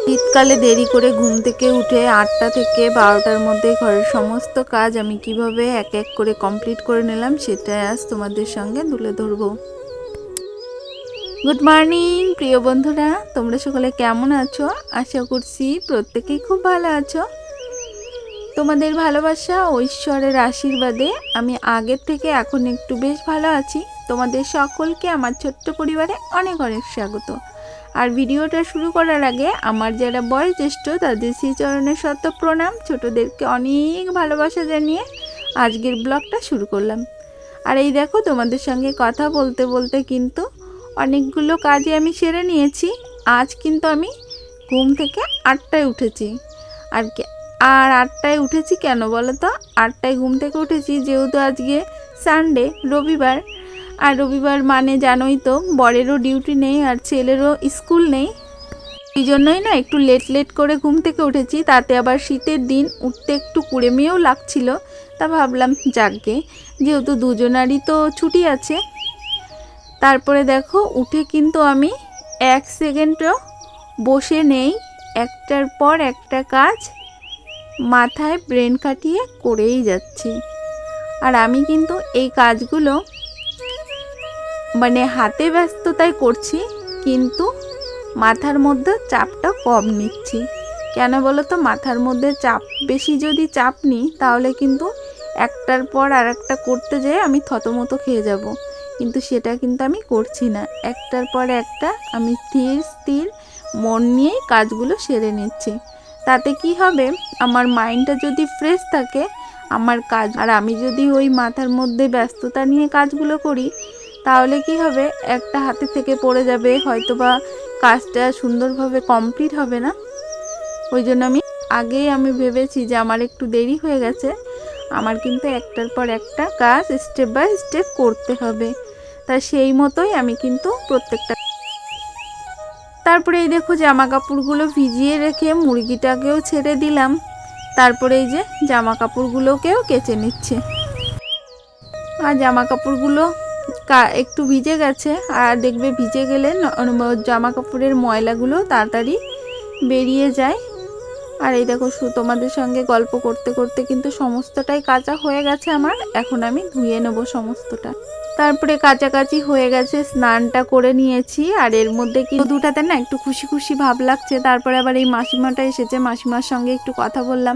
শীতকালে দেরি করে ঘুম থেকে উঠে 8টা থেকে 12টার মধ্যে ঘরের সমস্ত কাজ আমি কিভাবে এক এক করে কমপ্লিট করে নিলাম সেটাই আজ তোমাদের সঙ্গে তুলে ধরবো। গুড মর্নিং প্রিয় বন্ধুরা, তোমরা সকলে কেমন আছো? আশা করছি প্রত্যেকেই খুব ভালো আছো। তোমাদের ভালোবাসা ও ঈশ্বরের আশীর্বাদে আমি আগের থেকে এখন একটু বেশ ভালো আছি। তোমাদের সকলকে আমার ছোট্ট পরিবারে অনেক অনেক স্বাগত। আর ভিডিওটা শুরু করার আগে আমার যারা বয়োজ্যেষ্ঠ তাদের শ্রীচরণের শত প্রণাম, ছোটদেরকে অনেক ভালোবাসা জানিয়ে আজকের ব্লগটা শুরু করলাম। আর এই দেখো, তোমাদের সঙ্গে কথা বলতে বলতে কিন্তু অনেকগুলো কাজে আমি সেরে নিয়েছি। আজ কিন্তু আমি ঘুম থেকে 8টায় উঠেছি। আর 8টায় উঠেছি কেন বলো তো? 8টায় ঘুম থেকে উঠেছি যেহেতু আজকে সানডে, রবিবার। আর রবিবার মানে জানোই তো, বরেরও ডিউটি নেই আর ছেলেরও স্কুল নেই। এই জন্যই না একটু লেট করে ঘুম থেকে উঠেছি। তাতে আবার শীতের দিন উঠতে একটু কুড়েমেও লাগছিল। তা ভাবলাম যাকগে, যেহেতু দুজনারই তো ছুটি আছে। তারপরে দেখো, উঠে কিন্তু আমি 1 সেকেন্ডও বসে নেই, একটার পর একটা কাজ মাথায় ব্রেন খাটিয়ে করেই যাচ্ছি। আর আমি কিন্তু এই কাজগুলো মানে হাতে ব্যস্ততায় করছি, কিন্তু মাথার মধ্যে চাপটা কম নিচ্ছি। কেন বলো তো? মাথার মধ্যে চাপ বেশি যদি চাপ নিই তাহলে কিন্তু একটার পর আর একটা করতে যেয়ে আমি থতমতো খেয়ে যাব। কিন্তু সেটা কিন্তু আমি করছি না। একটার পর একটা আমি স্থির মন নিয়েই কাজগুলো সেরে নিচ্ছি। তাতে কি হবে, আমার মাইন্ডটা যদি ফ্রেশ থাকে আমার কাজ, আর আমি যদি ওই মাথার মধ্যে ব্যস্ততা নিয়ে কাজগুলো করি তাহলে কি হবে, একটা হাতে থেকে পড়ে যাবে, হয়তোবা কাজটা সুন্দরভাবে কমপ্লিট হবে না। ওই জন্য আগেই আমি ভেবেছি যে আমার একটু দেরি হয়ে গেছে, আমার কিন্তু একটার পর একটা কাজ স্টেপ বাই স্টেপ করতে হবে। তা সেই মতোই আমি কিন্তু প্রত্যেকটা। তারপরে এই দেখো, জামা কাপড়গুলো ভিজিয়ে রেখে মুরগিটাকেও ছেড়ে দিলাম। তারপরে এই যে জামা কাপড়গুলোকেও কেচে নিচ্ছে। আর জামা কাপড়গুলো একটু ভিজে গেছে, আর দেখবে ভিজে গেলে জামা কাপড়ের ময়লাগুলো তাড়াতাড়ি বেরিয়ে যায়। আর এই দেখো, তোমাদের সঙ্গে গল্প করতে করতে কিন্তু সমস্তটাই কাঁচা হয়ে গেছে আমার। এখন আমি ধুয়ে নেব সমস্তটা। তারপরে কাচাকাচি হয়ে গেছে, স্নানটা করে নিয়েছি। আর এর মধ্যে কিন্তু দুটাতে না একটু খুশি খুশি ভাব লাগছে। তারপরে আবার এই মাসিমাটা এসেছে, মাসিমার সঙ্গে একটু কথা বললাম।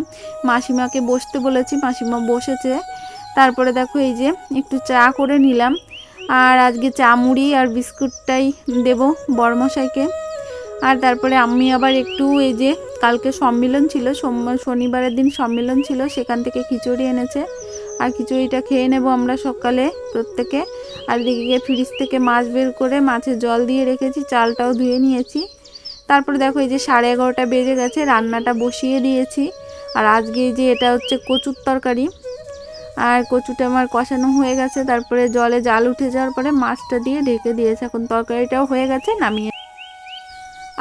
মাসিমাকে বসতে বলেছি, মাসিমা বসেছে। তারপরে দেখো, এই যে একটু চা করে নিলাম। আর আজকে চা মুড়ি আর বিস্কুটটাই দেব বড়মশাইকে। আর তারপরে আমি আবার একটু, এই যে কালকে সম্মেলন ছিল, শনিবারের দিন সম্মেলন ছিল, সেখান থেকে খিচুড়ি এনেছে। আর খিচুড়িটা খেয়ে নেব আমরা সকালে প্রত্যেকে। আর দিকে ফ্রিজ থেকে মাছ বের করে মাছের জল দিয়ে রেখেছি, চালটাও ধুয়ে নিয়েছি। তারপরে দেখো, এই যে 11:30 বেজে গেছে, রান্নাটা বসিয়ে দিয়েছি। আর আজকে যে এটা হচ্ছে কচুর তরকারি, আর কচুটা আমার কষানো হয়ে গেছে। তারপরে জলে জাল উঠে যাওয়ার পরে মাছটা দিয়ে ঢেকে দিয়েছে। এখন তরকারিটাও হয়ে গেছে, নামিয়ে।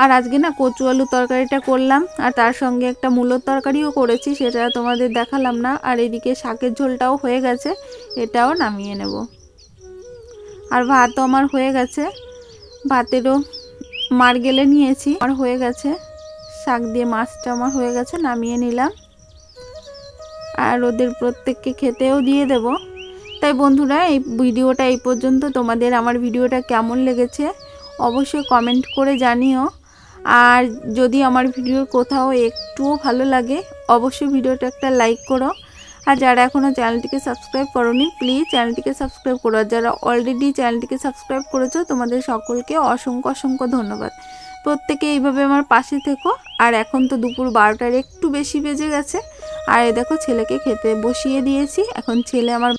আর আজকে না কচু আলু তরকারিটা করলাম, আর তার সঙ্গে একটা মূলোর তরকারিও করেছি, সেটা তোমাদের দেখালাম না। আর এদিকে শাকের ঝোলটাও হয়ে গেছে, এটাও নামিয়ে নেব। আর ভাতও আমার হয়ে গেছে, ভাতেরও মার গেলে নিয়েছি, আমার হয়ে গেছে। শাক দিয়ে মাছটা আমার হয়ে গেছে, নামিয়ে নিলাম। আর ওদের প্রত্যেককে খেতেও দিয়ে দেব। তাই বন্ধুরা, এই ভিডিওটা এই পর্যন্ত। তোমাদের আমার ভিডিওটা কেমন লেগেছে অবশ্যই কমেন্ট করে জানিও। আর যদি আমার ভিডিওর কোথাও একটুও ভালো লাগে অবশ্যই ভিডিওটা একটা লাইক করো। আর যারা এখনও চ্যানেলটিকে সাবস্ক্রাইব করোনি প্লিজ চ্যানেলটিকে সাবস্ক্রাইব করো। আর যারা অলরেডি চ্যানেলটিকে সাবস্ক্রাইব করেছো তোমাদের সকলকে অসংখ্য অসংখ্য ধন্যবাদ। প্রত্যেকে এইভাবে আমার পাশে থেকো। আর এখন তো দুপুর 12টার একটু বেশি বেজে গেছে। আর এই দেখো, ছেলেকে খেতে বসিয়ে দিয়েছি। এখন ছেলে আমার